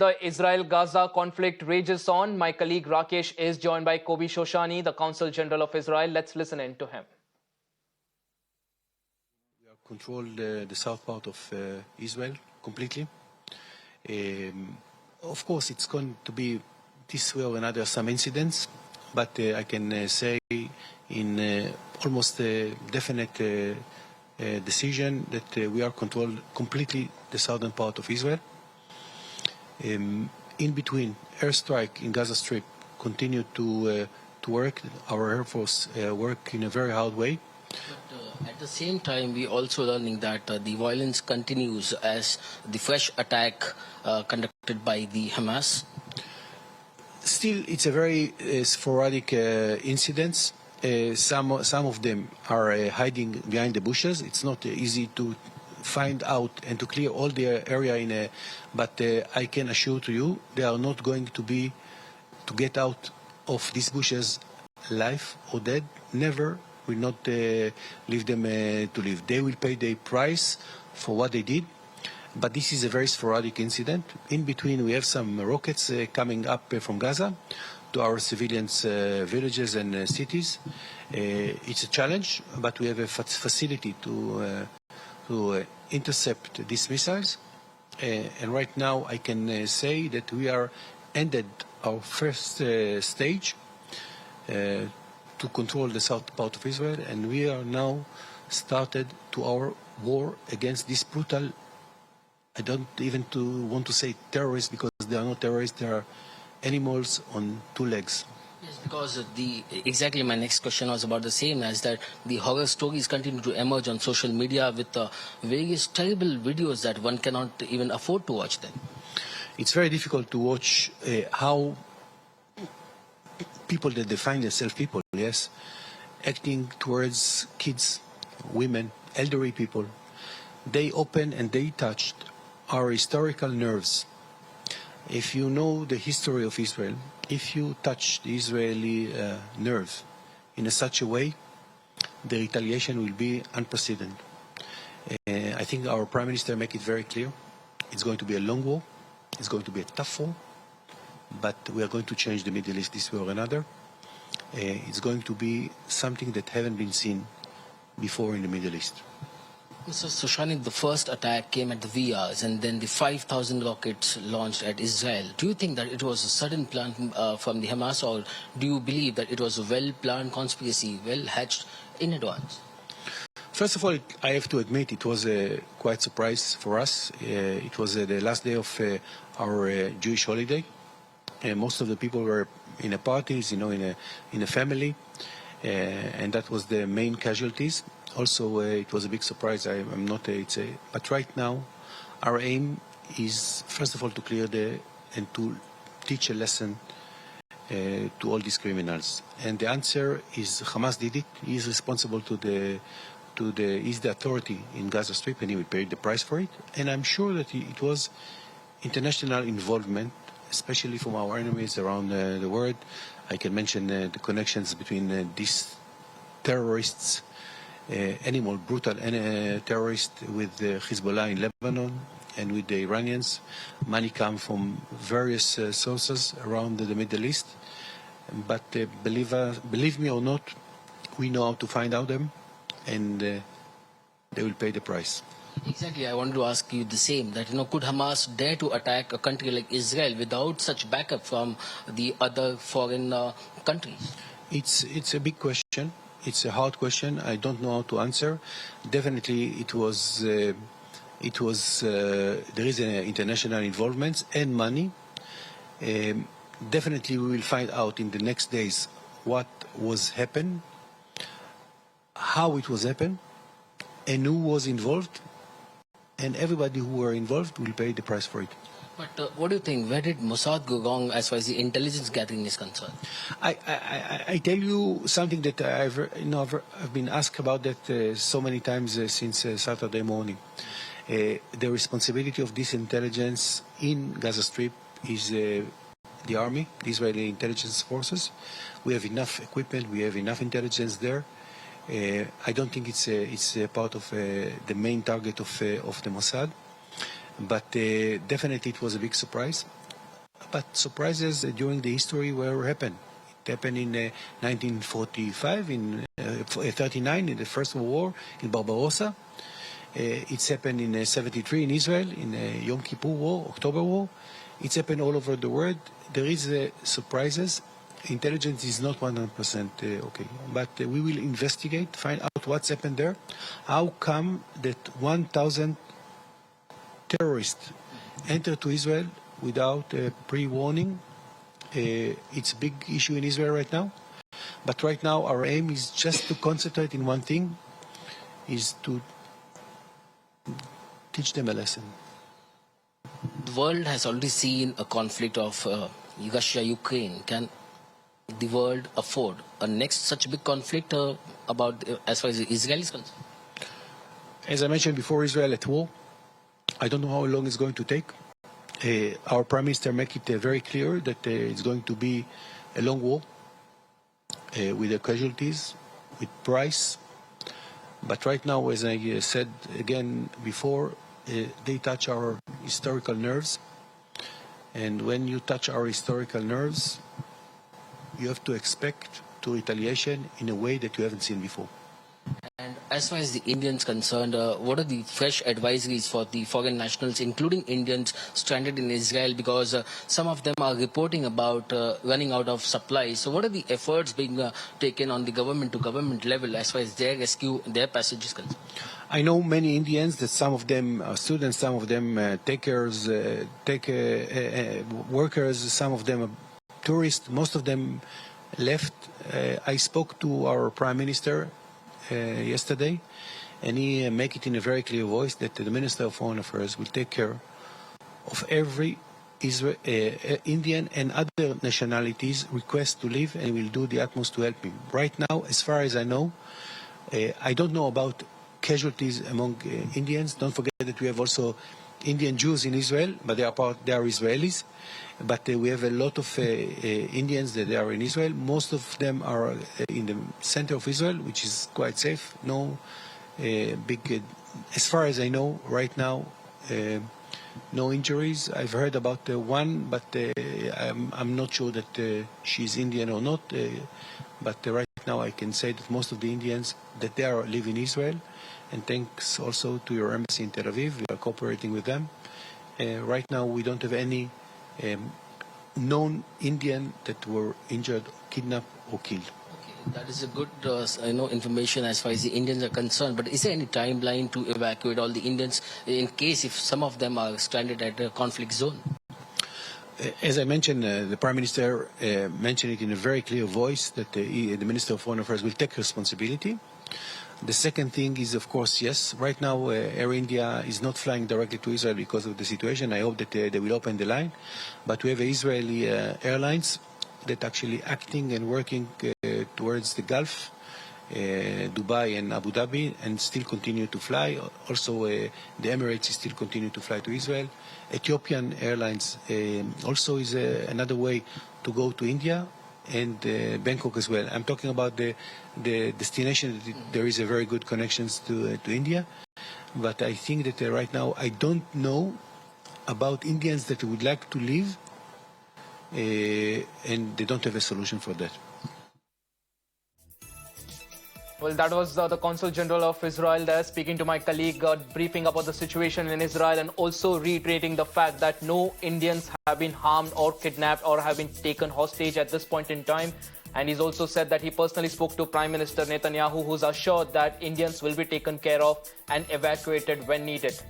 The Israel-Gaza conflict rages on. My colleague Rakesh is joined by Kobbi Shoshani, the Consul General of Israel. Let's listen in to him. We have controlled the south part of Israel completely. Of course, it's going to be this way or another some incidents, but I can say in almost a definite decision that we are controlled completely the southern part of Israel. In between, airstrike in Gaza Strip continue to work. Our Air Force work in a very hard way. But at the same time, we also learning that the violence continues as the fresh attack conducted by the Hamas. Still, it's a very sporadic incidents. Some of them are hiding behind the bushes. It's not easy to find out and to clear all the area but I can assure to you they are not going to get out of these bushes alive or dead. Never will not leave them to live. They will pay the price for what they did, but this is a very sporadic incident. In between, we have some rockets coming up from Gaza to our civilians villages and cities. It's a challenge, but we have a facility to intercept these missiles. And right now I can say that we are ended our first stage to control the south part of Israel, and we are now started to our war against this brutal, I don't even want to say terrorists, because they are not terrorists, they are animals on two legs. Yes, because exactly my next question was about the same, as that the horror stories continue to emerge on social media with various terrible videos that one cannot even afford to watch them. It's very difficult to watch how people that define themselves people, yes, acting towards kids, women, elderly people. They open and they touched our historical nerves. If you know the history of Israel, if you touch the Israeli nerve in such a way, the retaliation will be unprecedented. I think our Prime Minister make it very clear. It's going to be a long war. It's going to be a tough war. But we are going to change the Middle East this way or another. It's going to be something that haven't been seen before in the Middle East. Mr. Shoshani, the first attack came at the VRs and then the 5,000 rockets launched at Israel. Do you think that it was a sudden plan from the Hamas, or do you believe that it was a well-planned conspiracy, well-hatched in advance? First of all, I have to admit it was quite a surprise for us. It was the last day of our Jewish holiday. Most of the people were in a parties, in a family, and that was the main casualties. Also, it was a big surprise. I'm not. But right now, our aim is first of all to clear and to teach a lesson to all these criminals. And the answer is Hamas did it. He is responsible he's the authority in Gaza Strip, and he will pay the price for it. And I'm sure that it was international involvement, especially from our enemies around the world. I can mention the connections between these terrorists. Brutal terrorist with Hezbollah in Lebanon and with the Iranians. Money comes from various sources around the Middle East. But believe me or not, we know how to find out them, and they will pay the price. Exactly, I wanted to ask you the same, that could Hamas dare to attack a country like Israel without such backup from the other foreign countries? It's a big question. It's a hard question. I don't know how to answer. Definitely, there is an international involvement and money. Definitely, we will find out in the next days what was happened, how it was happened, and who was involved. And everybody who were involved will pay the price for it. But what do you think? Where did Mossad go wrong as far as the intelligence gathering is concerned? I tell you something that I've been asked about that so many times since Saturday morning. The responsibility of this intelligence in Gaza Strip is the army, the Israeli intelligence forces. We have enough equipment. We have enough intelligence there. I don't think it's a part of the main target of the Mossad. But definitely it was a big surprise. but surprises during the history were happened. It happened in 1945, in 39, in the First World War, in Barbarossa. It's happened in 73 in Israel, in Yom Kippur War, October War. It's happened all over the world. There is surprises. Intelligence is not 100% okay, but we will investigate, find out what's happened there. How come that 1,000 terrorists entered to Israel without pre-warning? It's a big issue in Israel right now. But right now our aim is just to concentrate in one thing, is to teach them a lesson. The world has already seen a conflict of Russia-Ukraine. Can the world afford a next such big conflict as far as Israel is concerned? As I mentioned before, Israel at war. I don't know how long it's going to take. Our Prime Minister made it very clear that it's going to be a long war with the casualties, with price. But right now, as I said again before, they touch our historical nerves. And when you touch our historical nerves, you have to expect to retaliation in a way that you haven't seen before. And as far as the Indians concerned, what are the fresh advisories for the foreign nationals, including Indians stranded in Israel, because some of them are reporting about running out of supplies. So what are the efforts being taken on the government-to-government level as far as their rescue, their passage is concerned? I know many Indians, that some of them are students, some of them workers, some of them are tourists, most of them left. I spoke to our Prime Minister yesterday, and he made it in a very clear voice that the Minister of Foreign Affairs will take care of every Indian and other nationalities request to leave, and will do the utmost to help him. Right now, as far as I know, I don't know about casualties among Indians. Don't forget that we have also Indian Jews in Israel, but they are Israelis. But we have a lot of Indians that are in Israel. Most of them are in the center of Israel, which is quite safe. No big, as far as I know right now, no injuries. I've heard about one, but I'm not sure that she's Indian or not. But right now I can say that most of the Indians that they are live in Israel. And thanks also to your embassy in Tel Aviv, we are cooperating with them. Right now we don't have any known Indian that were injured, kidnapped or killed. Okay, that is a good information as far as the Indians are concerned. But is there any timeline to evacuate all the Indians in case if some of them are stranded at a conflict zone? As I mentioned, the Prime Minister mentioned it in a very clear voice that the Minister of Foreign Affairs will take responsibility. The second thing is, of course, yes, right now Air India is not flying directly to Israel because of the situation. I hope that they will open the line. But we have Israeli airlines that actually acting and working towards the Gulf, Dubai and Abu Dhabi, and still continue to fly. Also, the Emirates still continue to fly to Israel. Ethiopian Airlines also is another way to go to India, and Bangkok as well. I'm talking about the destination. There is a very good connections to India, but I think that right now I don't know about Indians that would like to leave, and they don't have a solution for that. Well, that was the Consul General of Israel there speaking to my colleague, briefing about the situation in Israel and also reiterating the fact that no Indians have been harmed or kidnapped or have been taken hostage at this point in time. And he's also said that he personally spoke to Prime Minister Netanyahu, who's assured that Indians will be taken care of and evacuated when needed.